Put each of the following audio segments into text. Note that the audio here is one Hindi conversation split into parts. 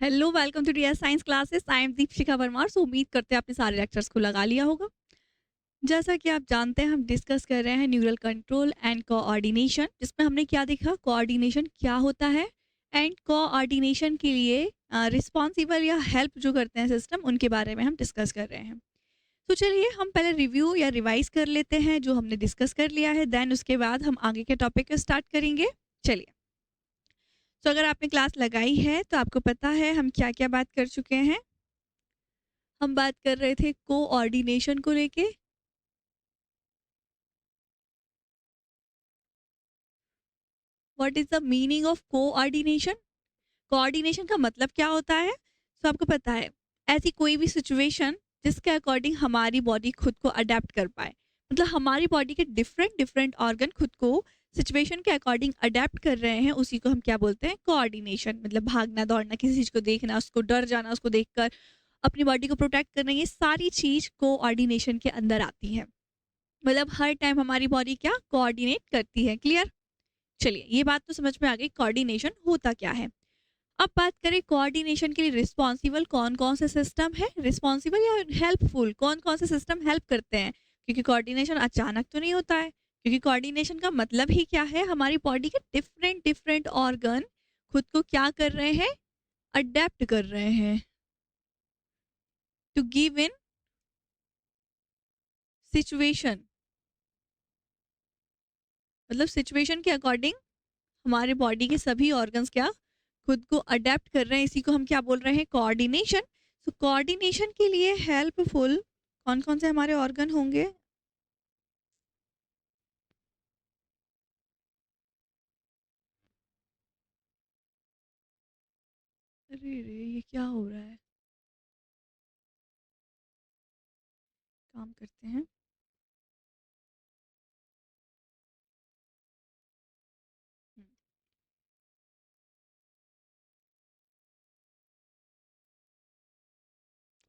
Hello, welcome to DS science classes. I am Deepshikha Parmar. So उम्मीद करते हैं आपने सारे लेक्चर्स को लगा लिया होगा। जैसा कि आप जानते हैं, हम डिस्कस कर रहे हैं न्यूरल कंट्रोल एंड कोऑर्डिनेशन, जिसमें हमने क्या देखा, कोऑर्डिनेशन क्या होता है एंड कोऑर्डिनेशन के लिए रिस्पॉन्सिबल या हेल्प जो करते हैं सिस्टम, उनके बारे में हम डिस्कस कर रहे हैं। तो चलिए हम पहले रिव्यू या रिवाइज कर लेते हैं जो हमने डिस्कस कर लिया है, देन उसके बाद हम आगे के टॉपिक को स्टार्ट करेंगे। चलिए, तो अगर आपने क्लास लगाई है तो आपको पता है हम क्या क्या बात कर चुके हैं। हम बात कर रहे थे कोऑर्डिनेशन को लेके। What is the meaning of coordination? Coordination का मतलब क्या होता है? तो आपको पता है, ऐसी कोई भी सिचुएशन जिसके अकॉर्डिंग हमारी बॉडी खुद को अडेप्ट कर पाए। मतलब हमारी बॉडी के डिफरेंट डिफरेंट ऑर्गन खुद को सिचुएशन के अकॉर्डिंग अडेप्ट कर रहे हैं, उसी को हम क्या बोलते हैं, कोऑर्डिनेशन। मतलब भागना दौड़ना, किसी चीज को देखना, उसको डर जाना, उसको देखकर अपनी बॉडी को प्रोटेक्ट करना, ये सारी चीज कोऑर्डिनेशन के अंदर आती है। मतलब हर टाइम हमारी बॉडी क्या कोऑर्डिनेट करती है। क्लियर? चलिए, ये बात तो समझ में आ गई कोऑर्डिनेशन होता क्या है। अब बात करें कोऑर्डिनेशन के लिए रिस्पॉन्सिबल कौन कौन से सिस्टम है, रिस्पॉन्सिबल या हेल्पफुल कौन कौन से सिस्टम हेल्प करते हैं। क्योंकि कोऑर्डिनेशन अचानक तो नहीं होता है, क्योंकि कोऑर्डिनेशन का मतलब ही क्या है, हमारी बॉडी के डिफरेंट डिफरेंट ऑर्गन खुद को क्या कर रहे हैं, अडेप्ट कर रहे हैं टू गिव इन सिचुएशन। मतलब सिचुएशन के अकॉर्डिंग हमारे बॉडी के सभी ऑर्गन्स क्या खुद को अडेप्ट कर रहे हैं, इसी को हम क्या बोल रहे हैं, कोऑर्डिनेशन। तो कोऑर्डिनेशन के लिए हेल्पफुल कौन कौन से हमारे ऑर्गन होंगे? अरे रे, ये क्या हो रहा है? काम करते हैं।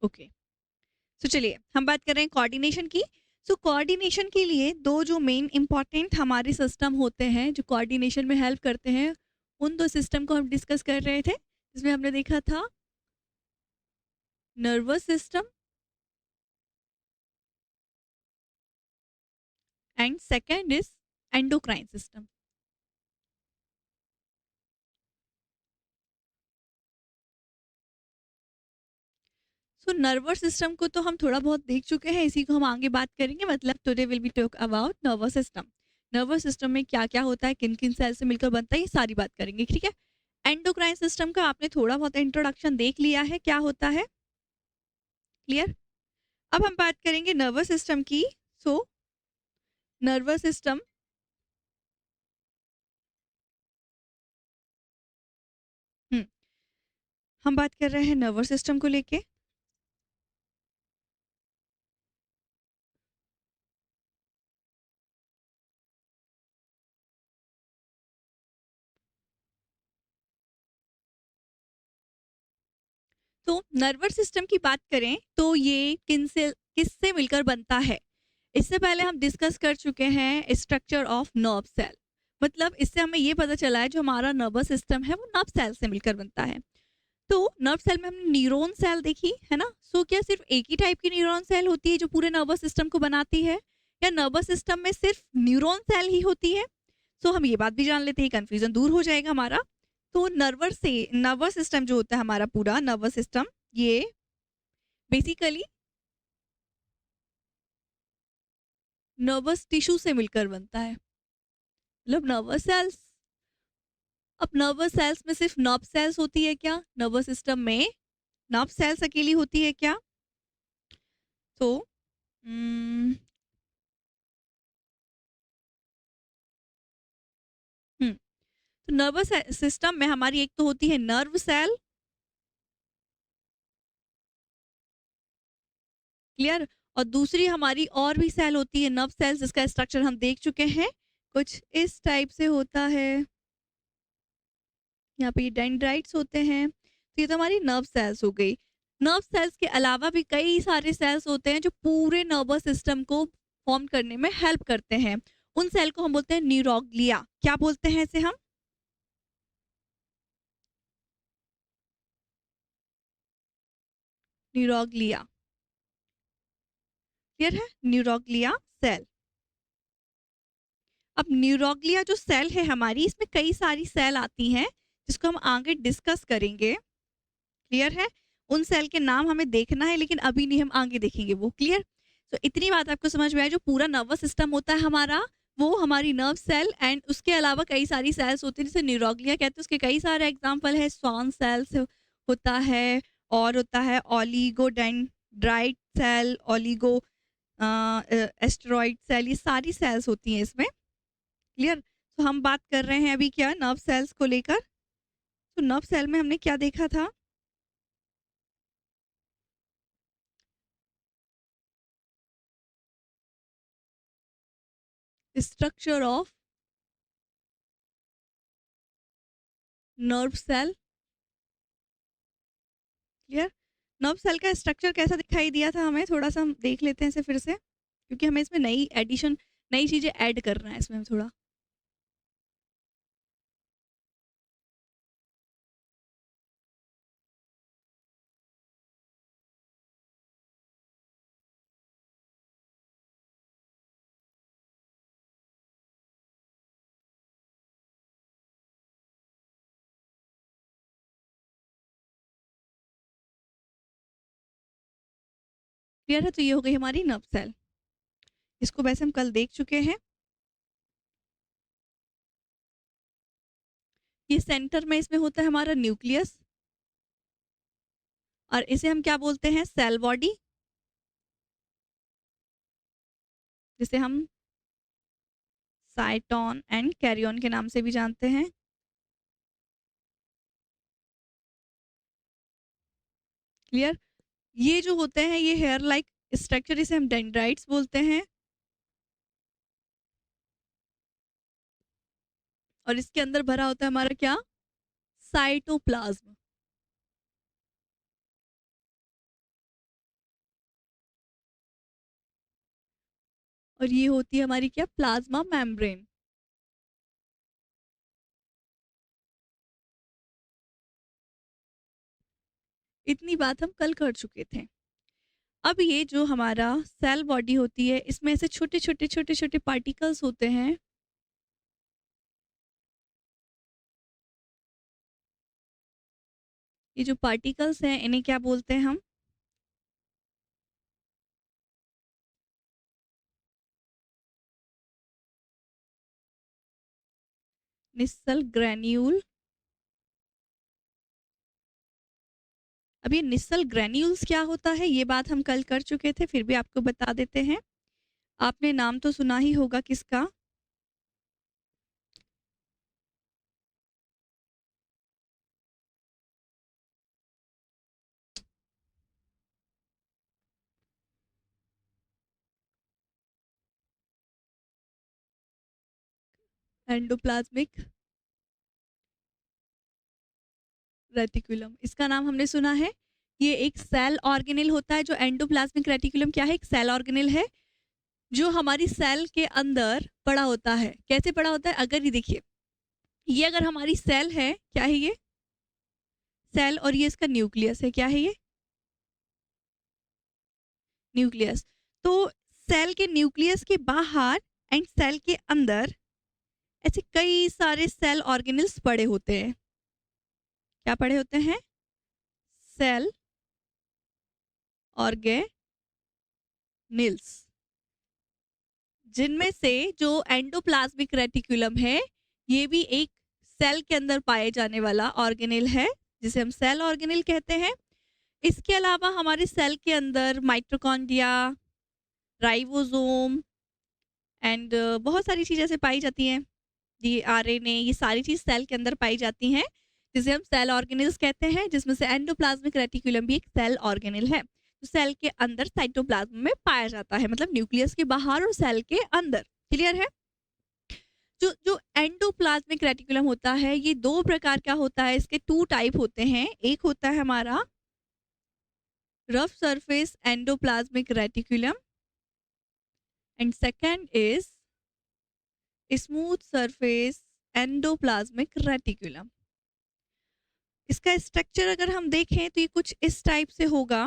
ओके, तो चलिए हम बात कर रहे हैं कोऑर्डिनेशन की। सो कोऑर्डिनेशन के लिए दो जो मेन इंपॉर्टेंट हमारे सिस्टम होते हैं जो कोऑर्डिनेशन में हेल्प करते हैं, उन दो सिस्टम को हम डिस्कस कर रहे थे, जिसमें हमने देखा था nervous system and second is endocrine system. So nervous system को तो हम थोड़ा बहुत देख चुके हैं, इसी को हम आगे बात करेंगे। मतलब today will be talk about nervous system. Nervous system में क्या क्या होता है, किन किन सेल से मिलकर बनता है, ये सारी बात करेंगे। ठीक है? एंडोक्राइन सिस्टम का आपने थोड़ा बहुत इंट्रोडक्शन देख लिया है, क्या होता है। क्लियर? अब हम बात करेंगे नर्वस सिस्टम की। सो नर्वस सिस्टम, हम बात कर रहे हैं नर्वस सिस्टम को लेके। तो नर्वस सिस्टम की बात करें तो ये किन से किससे मिलकर बनता है, इससे पहले हम डिस्कस कर चुके हैं स्ट्रक्चर ऑफ नर्व सेल। मतलब इससे हमें ये पता चला है जो हमारा नर्वस सिस्टम है वो नर्व सेल से मिलकर बनता है। तो नर्व सेल में हमने न्यूरॉन सेल देखी है ना। सो क्या सिर्फ एक ही टाइप की न्यूरॉन सेल होती है जो पूरे नर्वस सिस्टम को बनाती है, या नर्वस सिस्टम में सिर्फ न्यूरॉन सेल ही होती है? सो हम ये बात भी जान लेते हैं, कंफ्यूजन दूर हो जाएगा हमारा। तो नर्वस सिस्टम जो होता है हमारा पूरा नर्वस सिस्टम, ये बेसिकली नर्वस टिश्यू से मिलकर बनता है। मतलब नर्वस सेल्स, अब नर्वस सेल्स में सिर्फ नर्व सेल्स होती है क्या, नर्वस सिस्टम में नर्व सेल्स अकेली होती है क्या? तो हम्म हम्म, तो नर्वस सिस्टम में हमारी एक तो होती है नर्व सेल। क्लियर? और दूसरी हमारी और भी सेल होती है नर्व सेल्स, जिसका स्ट्रक्चर हम देख चुके हैं, कुछ इस टाइप से होता है। यहाँ पे डेंड्राइट्स होते हैं। तो ये तो हमारी नर्व सेल्स हो गई। नर्व सेल्स के अलावा भी कई सारे सेल्स होते हैं जो पूरे नर्वस सिस्टम को फॉर्म करने में हेल्प करते हैं। उन सेल को हम बोलते हैं न्यूरोग्लिया। क्या बोलते हैं इसे हम? न्यूरोग्लिया। क्लियर है? Neuroglia cell. अब न्यूरोग्लिया जो सेल है हमारी, इसमें कई सारी सेल आती हैं जिसको हम आगे डिस्कस करेंगे। क्लियर है? उन सेल के नाम हमें देखना है, लेकिन अभी नहीं, हम आगे देखेंगे वो। क्लियर? तो इतनी बात आपको समझ में आए, जो पूरा नर्वस सिस्टम होता है हमारा, वो हमारी नर्व सेल, एंड उसके अलावा कई सारी सेल्स होती हैं जिसे न्यूरोग्लिया कहते हैं। उसके कई सारे एग्जाम्पल है, स्वान सेल्स होता है, और होता है ओलिगोडेंड्राइट सेल, ओलिगो एस्टेरॉइड सेल, ये सारी सेल्स होती हैं इसमें। क्लियर? तो हम बात कर रहे हैं अभी क्या, नर्व सेल्स को लेकर। तो नर्व सेल में हमने क्या देखा था? Structure of nerve cell. Clear? Nerve cell का स्ट्रक्चर कैसा दिखाई दिया था हमें, थोड़ा सा हम देख लेते हैं इसे फिर से, क्योंकि हमें इसमें नई चीजें ऐड करना है इसमें हम थोड़ा। क्लियर है? तो ये हो गई हमारी नर्व सेल। इसको वैसे हम कल देख चुके हैं। ये सेंटर में इसमें होता है हमारा न्यूक्लियस, और इसे हम क्या बोलते हैं? सेल बॉडी, जिसे हम साइटोन एंड कैरियन के नाम से भी जानते हैं। क्लियर? ये जो होते हैं ये हेयर लाइक स्ट्रक्चर, इसे हम डेंड्राइट्स बोलते हैं, और इसके अंदर भरा होता है हमारा क्या? साइटोप्लाज्म। और ये होती है हमारी क्या? Plasma membrane. इतनी बात हम कल कर चुके थे। अब ये जो हमारा सेल बॉडी होती है, इसमें ऐसे छोटे छोटे छोटे छोटे पार्टिकल्स होते हैं। ये जो पार्टिकल्स हैं इन्हें क्या बोलते हैं हम? निस्सल ग्रेन्यूल। अब ये निस्सल ग्रेन्यूल्स क्या होता है, ये बात हम कल कर चुके थे, फिर भी आपको बता देते हैं। आपने नाम तो सुना ही होगा किसका? एंडोप्लाज्मिक रेटिकुलम, इसका नाम हमने सुना है। ये एक सेल ऑर्गेनेल होता है। जो एंडोप्लाज्मिक रेटिकुलम क्या है? एक सेल ऑर्गेनेल है जो हमारी सेल के अंदर पड़ा होता है। कैसे पड़ा होता है? अगर ये देखिए, ये अगर हमारी सेल है, क्या है ये? सेल, और ये इसका न्यूक्लियस है। क्या है ये? न्यूक्लियस। तो सेल के न्यूक्लियस के बाहर एंड सेल के अंदर ऐसे कई सारे सेल ऑर्गेनल्स पड़े होते हैं। क्या पड़े होते हैं? सेल ऑर्गेनिल्स, जिनमें से जो एंडोप्लाज्मिक रेटिकुलम है, ये भी एक सेल के अंदर पाए जाने वाला ऑर्गेनेल है, जिसे हम सेल ऑर्गेनेल कहते हैं। इसके अलावा हमारे सेल के अंदर माइटोकॉन्ड्रिया, राइबोसोम एंड बहुत सारी चीजें ऐसे पाई जाती हैं। ये आरएनए, ये सारी चीज सेल के अंदर पाई जाती हैं, जिसे हम सेल ऑर्गेनेल्स कहते हैं, जिसमें से एंडोप्लाज्मिक रेटिकुलम भी एक सेल ऑर्गेनेल है, जो सेल के अंदर साइटोप्लाज्म में पाया जाता है, मतलब न्यूक्लियस के बाहर और सेल के अंदर। क्लियर है? जो जो एंडोप्लाज्मिक रेटिकुलम होता है, ये दो प्रकार का होता है। इसके टू टाइप होते हैं। एक होता है हमारा rough surface endoplasmic reticulum, and second is smooth surface endoplasmic reticulum. इसका स्ट्रक्चर अगर हम देखें तो ये कुछ इस टाइप से होगा।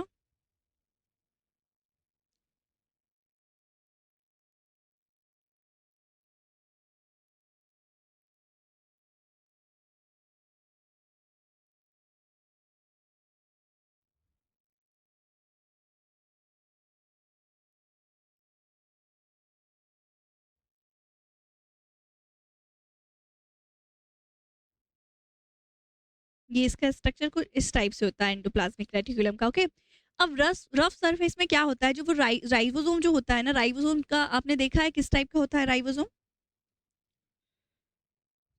ये इसका स्ट्रक्चर कुछ इस टाइप से होता है एंडोप्लाज्मिक रेटिकुलम का। ओके, अब रफ रफ सरफेस में क्या होता है, जो वो राइबोसोम जो होता है ना, राइबोसोम का आपने देखा है किस टाइप का होता है राइबोसोम?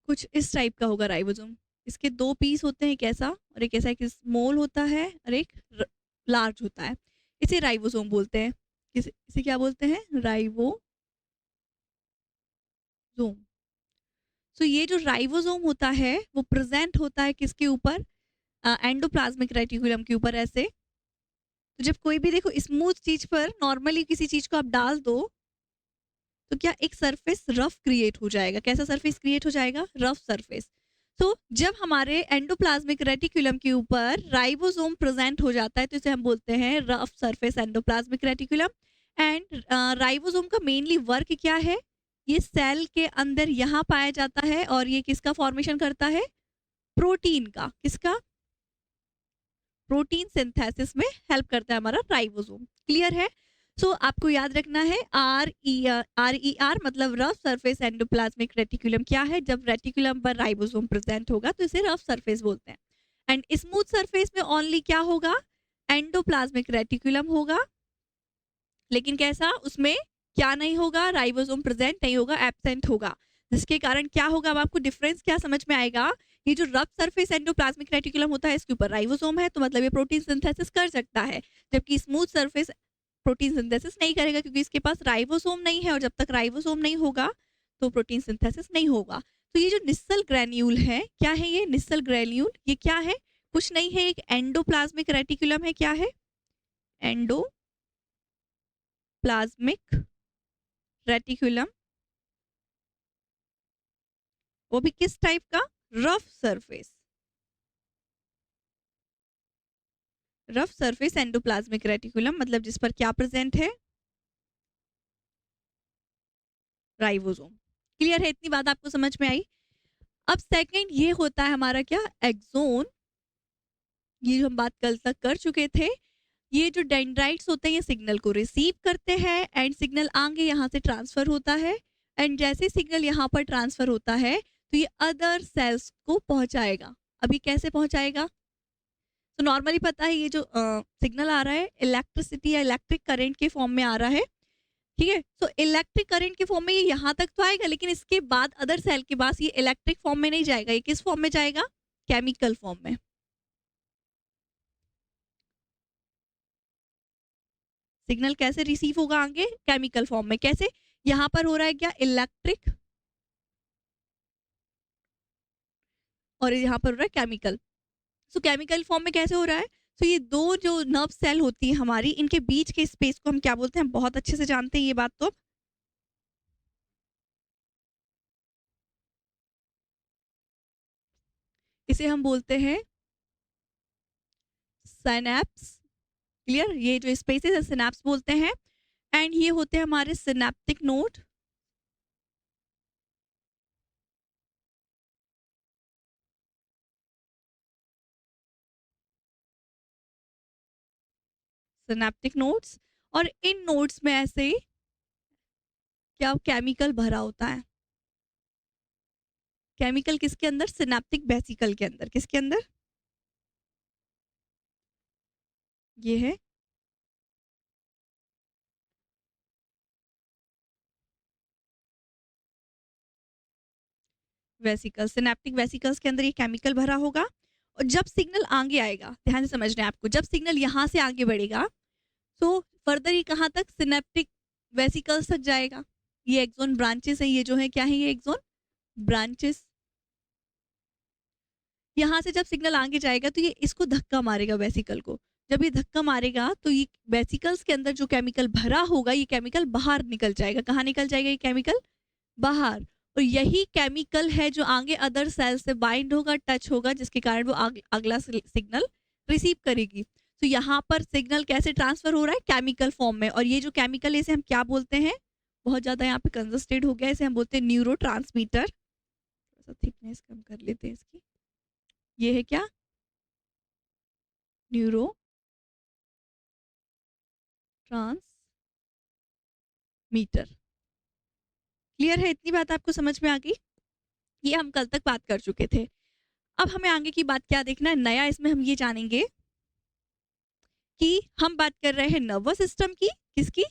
कुछ इस टाइप का होगा राइबोसोम। इसके दो पीस होते हैं, एक ऐसा और एक ऐसा, एक स्मॉल होता है और एक लार्ज होता है। इसे राइबोसोम बोलते हैं। इसे क्या बोलते हैं? राइबोसोम। सो ये जो राइबोसोम होता है वो प्रेजेंट होता है किसके ऊपर? एंडोप्लाज्मिक रेटिकुलम के ऊपर ऐसे। तो जब कोई भी देखो स्मूथ चीज पर नॉर्मली किसी चीज को आप डाल दो तो क्या एक सरफेस रफ क्रिएट हो जाएगा। कैसा सरफेस क्रिएट हो जाएगा? Rough surface. तो जब हमारे एंडोप्लाज्मिक रेटिकुलम के ऊपर राइबोसोम प्रेजेंट हो जाता है तो इसे हम बोलते हैं rough surface endoplasmic reticulum. And ribosome का मेनली वर्क क्या है? ये सेल के अंदर यहाँ पाया जाता है और ये किसका फॉर्मेशन करता है? प्रोटीन का। किसका? प्रोटीन सिंथेसिस में हेल्प करता है हमारा राइबोसोम। क्लियर है? सो आपको याद रखना है RER मतलब रफ सरफेस एंडोप्लाज्मिक रेटिकुलम क्या है? जब रेटिकुलम पर राइबोसोम प्रेजेंट होगा तो इसे रफ सरफेस बोलते हैं। एंड स्मूथ सरफेस में ओनली क्या होगा? एंडोप्लाज्मिक रेटिकुलम होगा। लेकिन कैसा? उसमें क्या नहीं होगा? राइबोसोम प्रेजेंट नहीं होगा, एब्सेंट होगा। जिसके कारण क्या होगा? अब आपको डिफरेंस क्या समझ में आएगा? ये जो रफ सरफेस एंडोप्लाज्मिक रेटिकुलम होता है इसके ऊपर राइबोसोम है तो मतलब ये प्रोटीन सिंथेसिस कर सकता है, जबकि स्मूथ सरफेस प्रोटीन सिंथेसिस नहीं करेगा क्योंकि इसके पास राइबोसोम नहीं है और जब तक राइबोसोम नहीं होगा तो प्रोटीन सिंथेसिस नहीं होगा। तो ये जो निस्सल ग्रेन्यूल है, क्या है ये? निस्सल ग्रेन्यूल ये क्या है? कुछ नहीं है, एक एंडोप्लाज्मिक रेटिकुलम है। क्या है? Endoplasmic reticulum. वो भी किस टाइप का? Rough surface. Rough surface endoplasmic reticulum मतलब जिस पर क्या प्रेजेंट है? राइबोसोम। क्लियर है? इतनी बात आपको समझ में आई? अब सेकंड ये होता है हमारा क्या? एक्सोन। ये जो हम बात कल तक कर चुके थे। ये जो डेंड्राइट्स होते हैं ये सिग्नल को रिसीव करते हैं एंड सिग्नल आगे यहाँ से ट्रांसफर होता है। एंड जैसे सिग्नल यहाँ पर ट्रांसफर होता है तो ये अदर सेल्स को पहुंचाएगा। अभी कैसे पहुंचाएगा? तो नॉर्मली पता है ये जो सिग्नल आ रहा है इलेक्ट्रिसिटी या इलेक्ट्रिक करंट के फॉर्म में आ रहा है। ठीक है, तो इलेक्ट्रिक करंट के फॉर्म में ये यहाँ तक तो आएगा, लेकिन इसके बाद अदर सेल के पास ये इलेक्ट्रिक फॉर्म में नहीं जाएगा। ये किस फॉर्म में जाएगा? केमिकल फॉर्म में। सिग्नल कैसे रिसीव होगा आगे? केमिकल फॉर्म में। कैसे? यहाँ पर हो रहा है क्या? इलेक्ट्रिक, और यहाँ पर हो रहा है केमिकल। सो केमिकल फॉर्म में कैसे हो रहा है? सो ये दो जो नर्व सेल होती है हमारी, इनके बीच के स्पेस को हम क्या बोलते हैं? बहुत अच्छे से जानते हैं ये बात तो। इसे हम बोलते हैं सिनैप्स। क्लियर? ये जो स्पेसेस है सिनैप्स बोलते हैं। एंड ये होते हैं हमारे सिनेप्टिक नोड। Synaptic nodes. और इन नोड्स में ऐसे क्या केमिकल भरा होता है? केमिकल किसके अंदर? सिनेप्टिक वेसिकल के अंदर। किसके अंदर? ये है वेसिकल। सिनेप्टिक वेसिकल्स के अंदर ये केमिकल भरा होगा। और जब सिग्नल आगे आएगा, ध्यान से समझना है आपको, जब सिग्नल यहाँ से आगे बढ़ेगा तो फर्दर ये कहाँ तक? सिनेप्टिक वेसिकल्स तक जाएगा। ये एक्सोन ब्रांचेस है, ये जो है क्या है? ये एक्सोन ब्रांचेस। यहाँ से जब सिग्नल आगे जाएगा तो ये इसको धक्का मारेगा वेसिकल को। जब ये धक्का मारेगा तो ये वेसिकल्स के अंदर जो केमिकल भरा होगा ये केमिकल बाहर निकल जाएगा। कहाँ निकल जाएगा ये केमिकल? बाहर। और यही केमिकल है जो आगे अदर सेल से बाइंड होगा, टच होगा, जिसके कारण वो अगला सिग्नल रिसीव करेगी। तो यहाँ पर सिग्नल कैसे ट्रांसफर हो रहा है? केमिकल फॉर्म में। और ये जो केमिकल है इसे हम क्या बोलते हैं? बहुत ज्यादा यहाँ पे कंजस्टेड हो गया, इसे हम बोलते हैं न्यूरो ट्रांसमीटर। थोड़ा सा थिकनेस कम कर लेते हैं इसकी। ये है क्या? Neuro transmitter. क्लियर है? इतनी बात आपको समझ में आ गई? ये हम कल तक बात कर चुके थे। अब हमें आगे की बात क्या देखना है नया, इसमें हम ये जानेंगे कि हम बात कर रहे हैं नर्वस सिस्टम की, किसकी,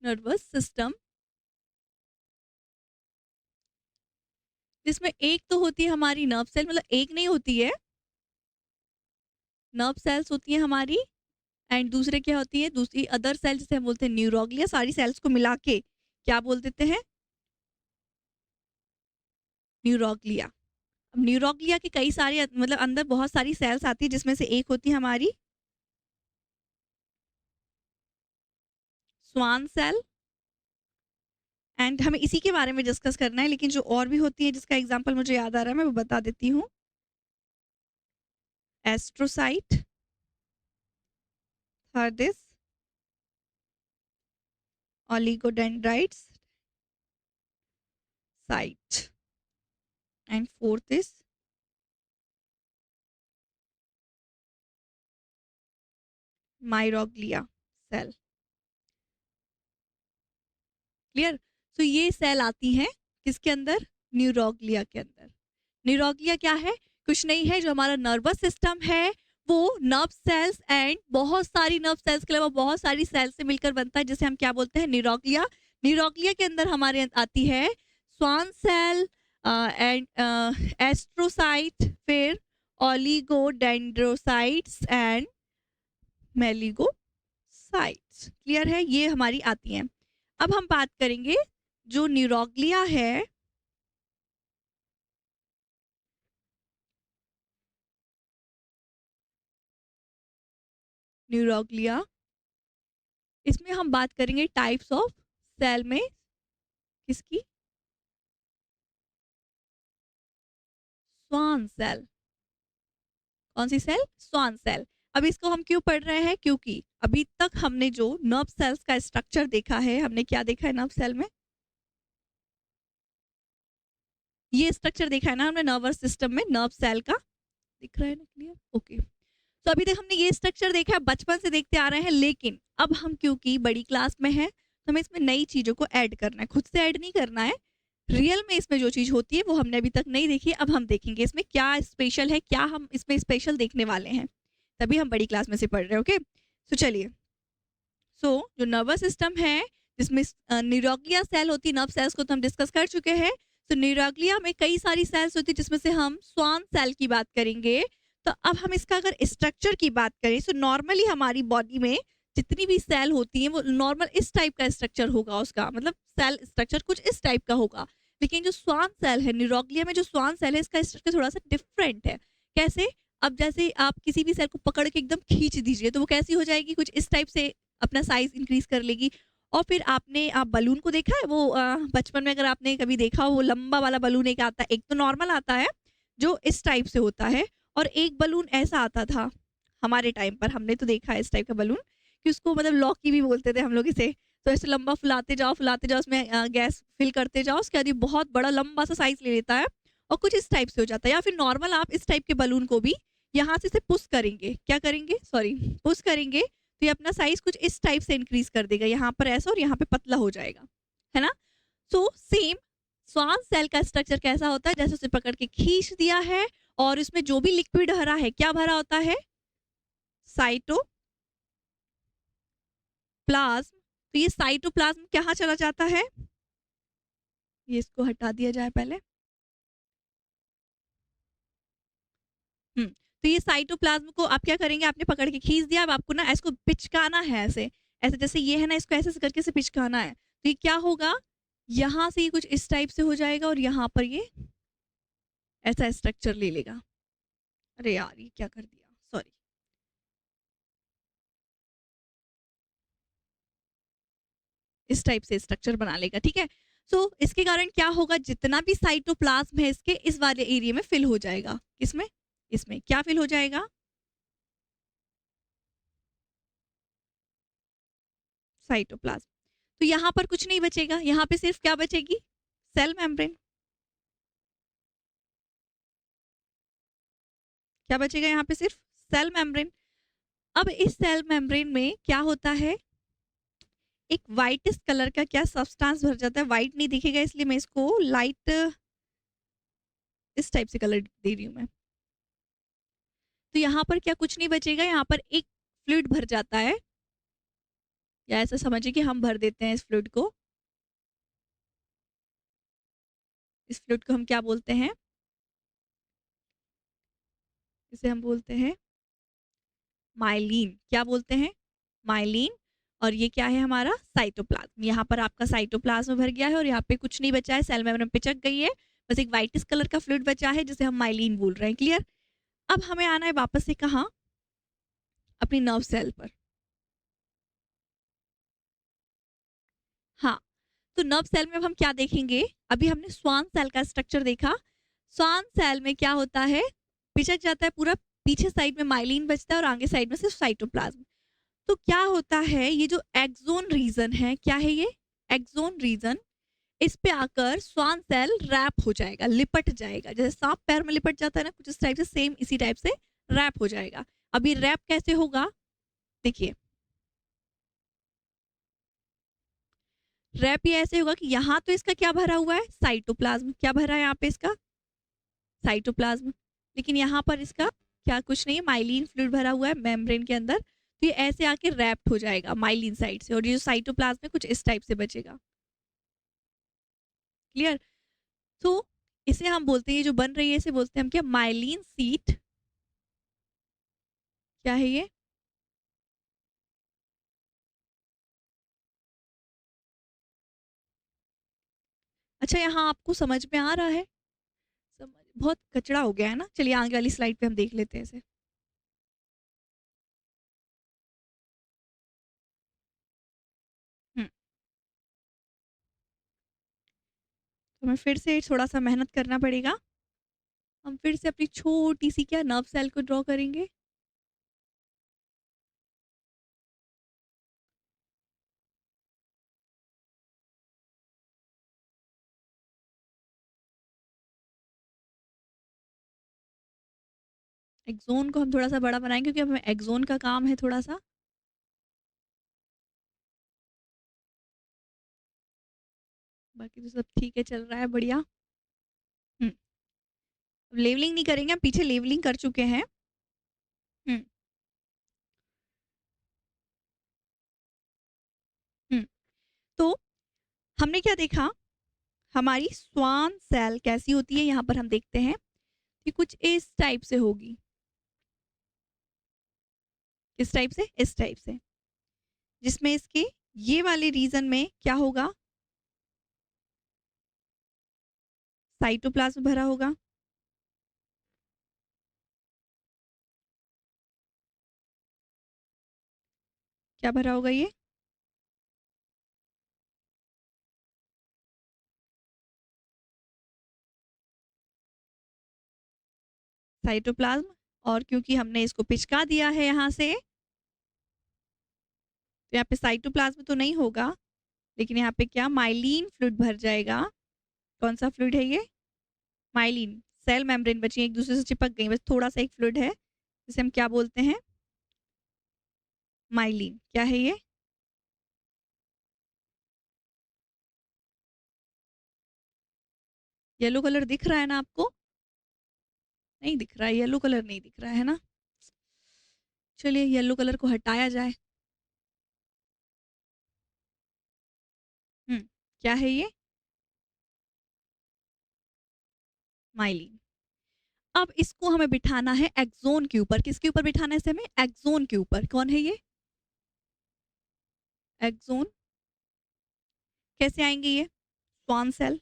नर्वस सिस्टम, जिसमें एक तो होती है हमारी नर्व सेल, मतलब एक नहीं होती है, नर्व सेल्स होती है हमारी, एंड दूसरे क्या होती है, दूसरी अदर सेल जिसे हम बोलते हैं न्यूरोग्लिया, सारी सेल्स को मिला के क्या बोल देते हैं, न्यूरोग्लिया। अब न्यूरोग्लिया के कई सारे मतलब अंदर बहुत सारी सेल्स आती है, जिसमें से एक होती है हमारी स्वान सेल, एंड हमें इसी के बारे में डिस्कस करना है, लेकिन जो और भी होती है जिसका एग्जांपल मुझे याद आ रहा है मैं वो बता देती हूँ, astrocyte, third is oligodendrites site, and fourth is microglia cell. Clear? So ये सेल आती हैं किसके अंदर, न्यूरोग्लिया के अंदर। न्यूरोग्लिया क्या है, कुछ नहीं है, जो हमारा नर्वस सिस्टम है वो नर्व सेल्स एंड बहुत सारी नर्व सेल्स के अलावा बहुत सारी सेल्स से मिलकर बनता है, जिसे हम क्या बोलते हैं, न्यूरोग्लिया। न्यूरोग्लिया के अंदर हमारे आती है स्वान सेल एंड एस्ट्रोसाइट, फिर ओलिगोडेंड्रोसाइट्स एंड मेलिगोसाइट्स। क्लियर है, ये हमारी आती हैं। अब हम बात करेंगे जो न्यूरोग्लिया है, न्यूरोग्लिया, इसमें हम बात करेंगे टाइप्स ऑफ सेल में, किसकी, स्वान सेल। कौन सी सेल, स्वान सेल। अब इसको हम क्यों पढ़ रहे हैं, क्योंकि अभी तक हमने जो नर्व सेल्स का स्ट्रक्चर देखा है, हमने क्या देखा है नर्व सेल में, ये स्ट्रक्चर देखा है ना हमने नर्वस सिस्टम में, नर्व सेल का, दिख रहा है ना, क्लियर, ओके। तो अभी तक हमने ये स्ट्रक्चर देखा है, बचपन से देखते आ रहे हैं, लेकिन अब हम क्योंकि बड़ी क्लास में हैं तो हमें इसमें नई चीजों को ऐड करना है, खुद से ऐड नहीं करना है, रियल में इसमें जो चीज होती है वो हमने अभी तक नहीं देखी, अब हम देखेंगे इसमें क्या स्पेशल है, क्या हम इसमें स्पेशल देखने वाले हैं, तभी हम बड़ी क्लास में से पढ़ रहे हैं, ओके। सो चलिए, सो जो नर्वस सिस्टम है जिसमें न्यूरोग्लिया सेल होती है, नर्व सेल्स को तो हम डिस्कस कर चुके हैं। तो न्यूरोग्लिया में कई सारी सेल्स होती है, जिसमें से हम स्वान सेल की बात करेंगे। तो अब हम इसका अगर स्ट्रक्चर की बात करें, तो नॉर्मली हमारी बॉडी में जितनी भी सेल होती हैं वो नॉर्मल इस टाइप का स्ट्रक्चर होगा उसका, मतलब सेल स्ट्रक्चर कुछ इस टाइप का होगा। लेकिन जो स्वान सेल है, न्यूरोग्लिया में जो स्वान सेल है, इसका स्ट्रक्चर थोड़ा सा डिफरेंट है। कैसे? अब जैसे आप किसी भी सेल को पकड़ के एकदम खींच दीजिए तो वो कैसी हो जाएगी, कुछ इस टाइप से अपना साइज इंक्रीज कर लेगी। और फिर आपने आप बलून को देखा है, वो बचपन में अगर आपने कभी देखा हो, वो लंबा वाला बलून एक आता है, एक तो नॉर्मल आता है जो इस टाइप से होता है, और एक बलून ऐसा आता था हमारे टाइम पर, हमने तो देखा है इस टाइप का बलून, कि उसको मतलब लॉकी भी बोलते थे हम लोग इसे। तो ऐसे लंबा फुलाते जाओ, उसमें गैस फिल करते जाओ, उसके बाद ये बहुत बड़ा लंबा सा साइज ले लेता है और कुछ इस टाइप से हो जाता है। या फिर नॉर्मल आप इस टाइप के बलून को भी यहाँ से इसे पुश करेंगे, क्या करेंगे, सॉरी, पुश करेंगे, तो ये अपना साइज कुछ इस टाइप से इंक्रीज कर देगा, यहाँ पर ऐसा और यहाँ पे पतला हो जाएगा, है ना। सो सेम स्वान सेल का स्ट्रक्चर कैसा होता है, जैसे उसे पकड़ के खींच दिया है और इसमें जो भी लिक्विड भरा है, क्या भरा होता है, साइटोप्लाज्म। तो ये साइटोप्लाज्म कहाँ चला जाता है, ये इसको हटा दिया जाए पहले। तो ये साइटोप्लाज्म को आप क्या करेंगे, आपने पकड़ के खींच दिया, अब आपको ना इसको पिचकाना है, ऐसे ऐसे जैसे ये है ना, इसको ऐसे करके से पिचकाना है, तो ये क्या होगा, यहाँ से ये कुछ इस टाइप से हो जाएगा और यहाँ पर ये ऐसा स्ट्रक्चर ले लेगा। अरे यार ये क्या कर दिया, सॉरी। इस टाइप से स्ट्रक्चर बना लेगा, ठीक है। सो इसके कारण क्या होगा, जितना भी साइटोप्लाज्म है इसके इस वाले एरिया में फिल हो जाएगा, किसमें, इसमें क्या फिल हो जाएगा, साइटोप्लाज्म। तो यहाँ पर कुछ नहीं बचेगा, यहाँ पे सिर्फ क्या बचेगी, सेल मेम्ब्रेन। क्या बचेगा यहाँ पे, सिर्फ सेल मेम्ब्रेन। अब इस सेल मेम्ब्रेन में क्या होता है, एक व्हाइटिश कलर का क्या सब्सटेंस भर जाता है, व्हाइट नहीं दिखेगा इसलिए मैं इसको लाइट इस टाइप से कलर दे रही हूँ मैं। तो यहाँ पर क्या कुछ नहीं बचेगा, यहाँ पर एक फ्लूइड भर जाता है, या ऐसा समझिए कि हम भर देते हैं इस फ्लूइड को। इस फ्लूइड को हम क्या बोलते हैं, इसे हम बोलते हैं माइलिन। क्या बोलते हैं, माइलिन। और ये क्या है हमारा साइटोप्लाज्म। यहाँ पर आपका साइटोप्लाज्म भर गया है और यहाँ पे कुछ नहीं बचा है, सेल मेम्ब्रेन पिचक गई है, बस एक व्हाइटिश कलर का फ्लूइड बचा है जिसे हम माइलिन बोल रहे हैं। क्लियर। अब हमें आना है वापस से कहाँ, अपनी नर्व सेल पर। हाँ, तो नर्व सेल में अब हम क्या देखेंगे, अभी हमने स्वान सेल का स्ट्रक्चर देखा। स्वान सेल में क्या होता है, पिचक जाता है पूरा, पीछे साइड में माइलिन बचता है और आगे साइड में सिर्फ साइटोप्लाज्म। तो क्या होता है, ये जो एक्सोन रीजन है, क्या है ये एक्सोन रीजन, इस पे आकर स्वान सेल रैप हो जाएगा, लिपट जाएगा, जैसे सांप पैर में लिपट जाता है ना, कुछ इस टाइप से, सेम इसी टाइप से रैप हो जाएगा। अभी रैप कैसे होगा, देखिए रैप ये ऐसे होगा कि यहाँ तो इसका क्या भरा हुआ है, साइटोप्लाज्म। क्या भरा है यहाँ पे इसका, साइटोप्लाज्म। लेकिन यहाँ पर इसका क्या कुछ नहीं है, माइलिन फ्लूइड भरा हुआ है मेम्ब्रेन के अंदर। तो ये ऐसे आके रैप्ड हो जाएगा माइलिन साइड से, और ये जो साइटोप्लाज्म है कुछ इस टाइप से बचेगा। क्लियर। तो इसे हम बोलते हैं, ये जो बन रही है इसे बोलते हैं हम क्या, माइलिन सीट। क्या है ये, अच्छा यहाँ आपको समझ में आ रहा है, समझ बहुत कचड़ा हो गया है ना। चलिए आगे वाली स्लाइड पे हम देख लेते हैं इसे। हम्म, तो हमें फिर से थोड़ा सा मेहनत करना पड़ेगा। हम फिर से अपनी छोटी सी क्या नर्व सेल को ड्रॉ करेंगे। एक्सोन को हम थोड़ा सा बड़ा बनाएंगे क्योंकि हमें एक्सोन का काम है थोड़ा सा। बाकी तो सब ठीक है, चल रहा है बढ़िया। हम्म, अब लेवलिंग नहीं करेंगे, हम पीछे लेवलिंग कर चुके हैं। हम्म। हम्म, तो हमने क्या देखा, हमारी स्वान सेल कैसी होती है, यहाँ पर हम देखते हैं कि कुछ इस टाइप से होगी। किस टाइप से, इस टाइप से, जिसमें इसके ये वाले रीजन में क्या होगा, साइटोप्लाज्म भरा होगा। क्या भरा होगा ये, साइटोप्लाज्म। और क्योंकि हमने इसको पिचका दिया है यहाँ से, तो यहाँ पे साइटोप्लाज्म तो नहीं होगा, लेकिन यहाँ पे क्या माइलिन फ्लूइड भर जाएगा। कौन सा फ्लूइड है ये, माइलिन। सेल मेम्ब्रेन बची एक दूसरे से चिपक गई, बस थोड़ा सा एक फ्लूइड है जिसे हम क्या बोलते हैं, माइलिन। क्या है ये, येलो कलर दिख रहा है ना आपको, नहीं दिख रहा है, येलो कलर नहीं दिख रहा है ना। चलिए येलो कलर को हटाया जाए। हम्म, क्या है ये, माइलिन। अब इसको हमें बिठाना है एक्सोन के ऊपर। किसके ऊपर बिठाना है इसे हमें, एक्सोन के ऊपर। कौन है ये, एक्सोन। कैसे आएंगे ये, स्वान सेल।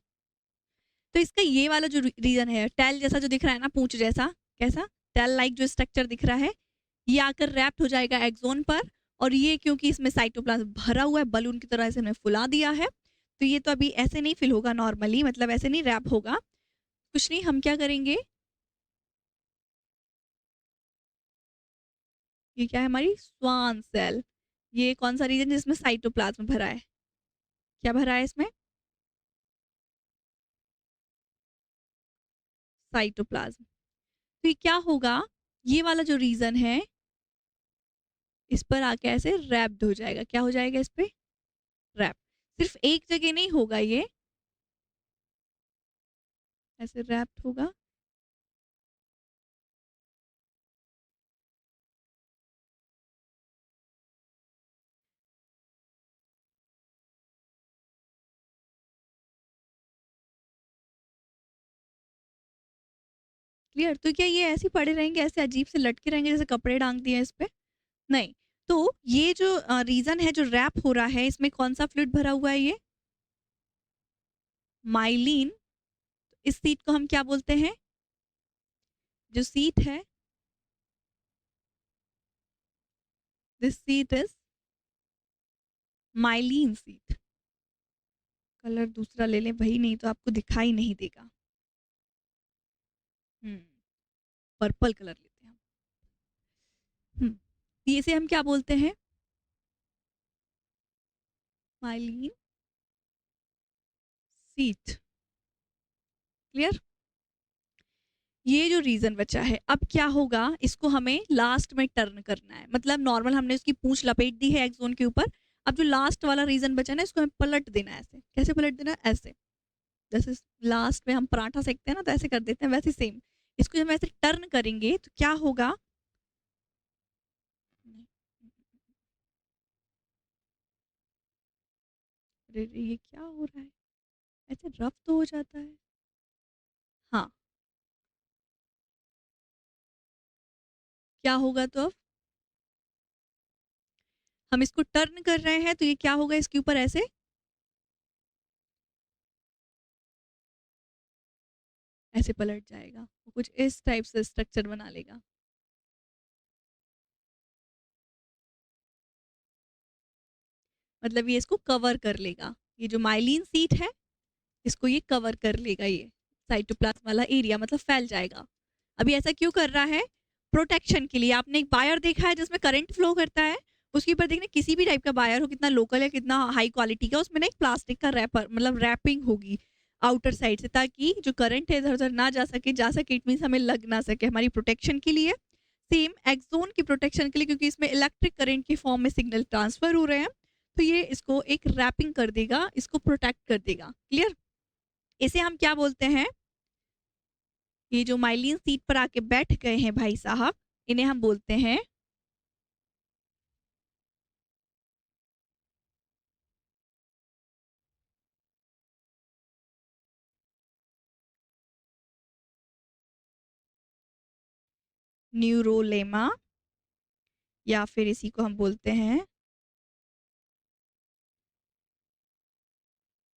तो इसका ये वाला जो रीजन है, टेल जैसा जो दिख रहा है ना, पूंछ जैसा, कैसा टेल लाइक जो स्ट्रक्चर दिख रहा है, ये आकर रैप्ट हो जाएगा एक्सोन पर। और ये क्योंकि इसमें साइटोप्लाज्म भरा हुआ है, बलून की तरह से हमने फुला दिया है, तो ये तो अभी ऐसे नहीं फिल होगा नॉर्मली, मतलब ऐसे नहीं रैप होगा। कुछ नहीं, हम क्या करेंगे, ये क्या है हमारी स्वान सेल। ये कौन सा रीजन जिसमें साइटोप्लाज्म भरा है, क्या भरा है इसमें, साइटोप्लाज्म। तो ये क्या होगा, ये वाला जो रीजन है इस पर आके ऐसे रैप्ड हो जाएगा। क्या हो जाएगा इस पे, रैप। सिर्फ एक जगह नहीं होगा ये, ऐसे रैप्ड होगा। क्लियर? तो क्या ये ऐसे ही पड़े रहेंगे, ऐसे अजीब से लटके रहेंगे जैसे कपड़े टांग दिए इस पे? नहीं। तो ये जो रीजन है जो रैप हो रहा है, इसमें कौन सा फ्लूइड भरा हुआ है ये? माइलिन। इस सीट को हम क्या बोलते हैं? जो सीट है, this sheath is myelin seat. Colour दूसरा ले लें वही, नहीं तो आपको दिखाई नहीं देगा। पर्पल कलर लेते हैं हम। इसे हम क्या बोलते हैं? Myelin seat. क्लियर? ये जो रीजन बचा है, अब क्या होगा, इसको हमें लास्ट में टर्न करना है। मतलब नॉर्मल हमने उसकी पूंछ लपेट दी है एक्सोन के ऊपर, अब जो लास्ट वाला रीजन बचा है ना, इसको हमें पलट देना है। ऐसे कैसे पलट देना है? ऐसे, जैसे लास्ट में हम पराठा सेकते हैं ना, तो ऐसे कर देते हैं, वैसे सेम इसको जब हम ऐसे टर्न करेंगे तो क्या होगा? अरे ये क्या हो रहा है, ऐसे रफ तो हो जाता है। हाँ, क्या होगा तो? अब हम इसको टर्न कर रहे हैं तो ये क्या होगा इसके ऊपर? ऐसे ऐसे पलट जाएगा, वो कुछ इस टाइप से स्ट्रक्चर बना लेगा। मतलब ये इसको कवर कर लेगा, ये जो माइलिन सीट है इसको ये कवर कर लेगा, ये साइटोप्लाज्म वाला एरिया मतलब फैल जाएगा। अभी ऐसा क्यों कर रहा है? प्रोटेक्शन के लिए। आपने एक वायर देखा है जिसमें करंट फ्लो करता है, उसके ऊपर देखना किसी भी टाइप का वायर हो, कितना लोकल या कितना हाई क्वालिटी का, उसमें ना एक प्लास्टिक का रैपर मतलब रैपिंग होगी आउटर साइड से, ताकि जो करंट है इधर उधर ना जा सके, इट मीन हमें लग ना सके, हमारी प्रोटेक्शन के लिए। सेम एक्सोन की प्रोटेक्शन के लिए, क्योंकि इसमें इलेक्ट्रिक करंट की फॉर्म में सिग्नल ट्रांसफर हो रहे हैं, तो ये इसको एक रैपिंग कर देगा, इसको प्रोटेक्ट कर देगा। क्लियर? इसे हम क्या बोलते हैं? ये जो माइलिन सीट पर आके बैठ गए हैं भाई साहब, इन्हें हम बोलते हैं न्यूरोलेमा, या फिर इसी को हम बोलते हैं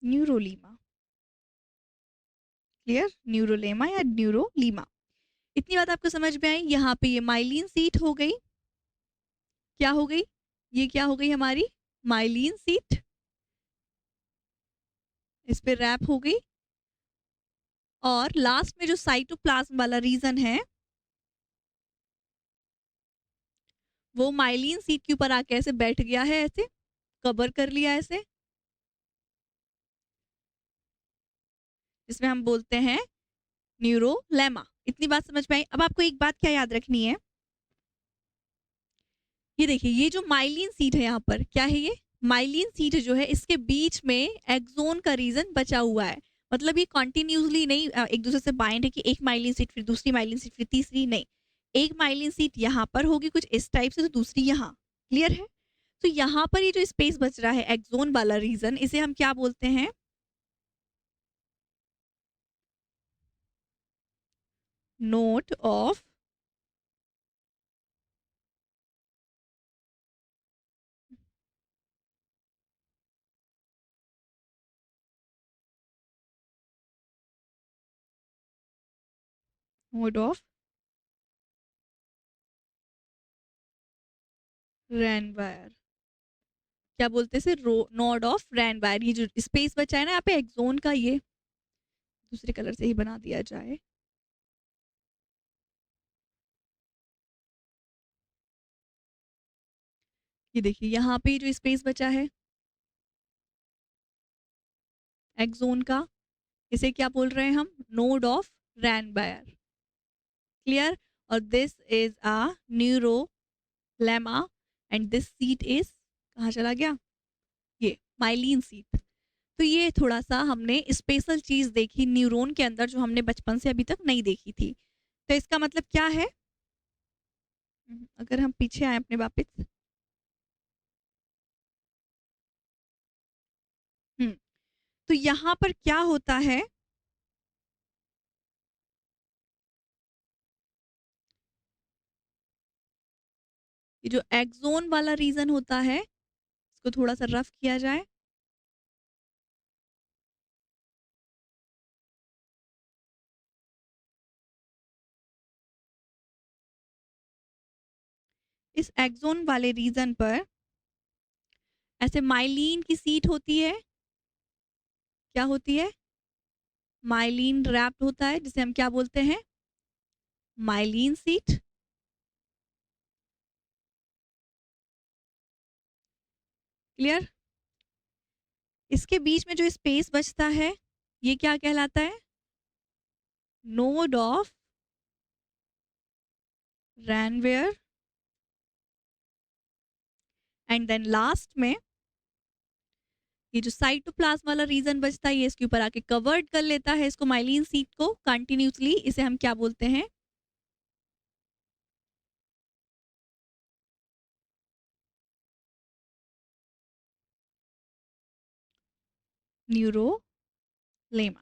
न्यूरोलीमा। क्लियर? न्यूरोलेमा या न्यूरोलीमा। इतनी बात आपको समझ में आई? यहाँ पे ये माइलिन सीट हो गई, क्या हो गई? ये क्या हो गई हमारी? माइलिन सीट, इस पे रैप हो गई। और लास्ट में जो साइटोप्लाज्म वाला रीजन है, वो माइलिन सीट के ऊपर आके ऐसे बैठ गया है, ऐसे कवर कर लिया ऐसे, जिसमें हम बोलते हैं न्यूरोलेमा। इतनी बात समझ में आई? अब आपको एक बात क्या याद रखनी है, ये देखिए, ये जो माइलिन सीट है यहाँ पर, क्या है ये? माइलिन सीट जो है, इसके बीच में एक्सोन का रीजन बचा हुआ है। मतलब ये कॉन्टिन्यूसली नहीं एक दूसरे से बाइंड है कि एक माइलिन सीट फिर दूसरी माइलिन सीट फिर तीसरी, नहीं। एक माइलिन सीट यहाँ पर होगी कुछ इस टाइप से, तो दूसरी यहाँ। क्लियर है? तो यहाँ पर ये जो स्पेस बच रहा है एक्सोन वाला रीजन, इसे हम क्या बोलते हैं? Node of node of Ranvier. क्या बोलते हैं इसे? Node of Ranvier. ये जो स्पेस बचा है ना यहाँ पे एक्सोन का, ये दूसरे कलर से ही बना दिया जाए। ये देखिए यहाँ पे जो स्पेस बचा है एक्सोन का, इसे क्या बोल रहे हैं हम? Node of Ranvier. क्लियर? और this is a neurolemma and this sheath is, कहाँ चला गया ये? Myelin sheath. तो ये थोड़ा सा हमने स्पेशल चीज देखी न्यूरॉन के अंदर जो हमने बचपन से अभी तक नहीं देखी थी। तो इसका मतलब क्या है? अगर हम पीछे आए अपने वापस। हम्म, तो यहाँ पर क्या होता है? ये जो एक्सोन वाला रीजन होता है, इसको थोड़ा सा रफ किया जाए। इस एक्सोन वाले रीजन पर ऐसे माइलिन की सीट होती है। क्या होती है? माइलिन रैप्ड होता है, जिसे हम क्या बोलते हैं? Myelin seat. क्लियर? इसके बीच में जो स्पेस बचता है, ये क्या कहलाता है? Node of Ranvier. And then last में ये जो साइटोप्लाज्म वाला रीजन बचता है, ये इसके ऊपर आके कवर्ड कर लेता है इसको, माइलिन सीट को कंटिन्यूसली। इसे हम क्या बोलते हैं? न्यूरोलेमा।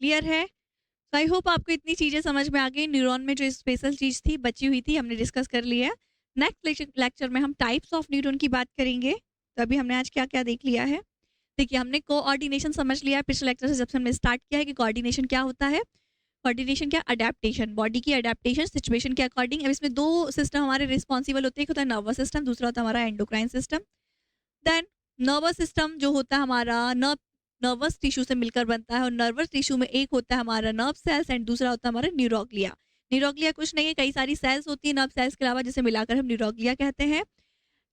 क्लियर है? तो आई होप आपको इतनी चीजें समझ में आ गई। न्यूरॉन में जो स्पेशल चीज थी बची हुई थी, हमने डिस्कस कर लिया है। नेक्स्ट लेक्चर में हम टाइप्स ऑफ न्यूरॉन की बात करेंगे। तो अभी हमने आज क्या क्या देख लिया है? देखिए, हमने कोऑर्डिनेशन समझ लिया है पिछले लेक्चर से, जब से हमने स्टार्ट किया है कि कोऑर्डिनेशन क्या होता है। कोऑर्डिनेशन क्या? अडेप्टेशन, बॉडी की अडेप्टेशन सिचुएशन के अकॉर्डिंग। अब इसमें दो सिस्टम हमारे रिस्पॉन्सिबल होते हैं, एक होता है नर्वस सिस्टम, दूसरा होता है हमारा endocrine system. Then nervous system जो होता है हमारा नर्वस टिश्यू से मिलकर बनता है, और नर्वस टिश्यू में एक होता है हमारा नर्व सेल्स एंड दूसरा होता है हमारा न्यूरोग्लिया। न्यूरोग्लिया कुछ नहीं है, कई सारी सेल्स होती है नर्व सेल्स के अलावा, जिसे मिलाकर हम न्यूरोग्लिया कहते हैं।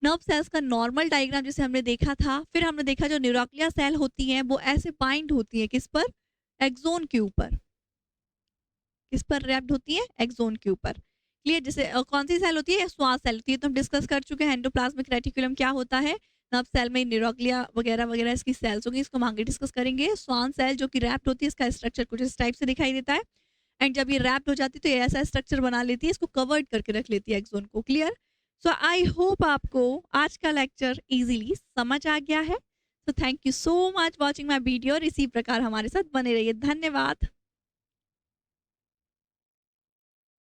नर्व सेल्स का नॉर्मल डायग्राम जिसे हमने देखा था, फिर हमने देखा जो न्यूरोग्लिया सेल होती हैं वो ऐसे बाइंड होती है किस पर? एक्सोन के ऊपर। किस पर रैप्ड होती है? एक्सोन के ऊपर। क्लियर? जैसे कौन सी सेल होती है? श्वास सेल होती है, तो हम डिस्कस कर चुके हैं। एंडोप्लाज्मिक रेटिकुलम क्या होता है? नर्व सेल में न्यूरोग्लिया वगैरह वगैरह इसकी सेल्स होगी, इसको हम आगे डिस्कस करेंगे। श्वान सेल जो कि रैप्ड होती है, इसका स्ट्रक्चर कुछ इस टाइप से दिखाई देता है। एंड जब ये रैप्ड हो जाती है तो ये ऐसा स्ट्रक्चर बना लेती है, इसको कवर्ड करके रख लेती है एक्सोन को। क्लियर? सो आई होप आपको आज का लेक्चर इजीली समझ आ गया है। तो thank you so much watching my video, और इसी प्रकार हमारे साथ बने रहिए। धन्यवाद।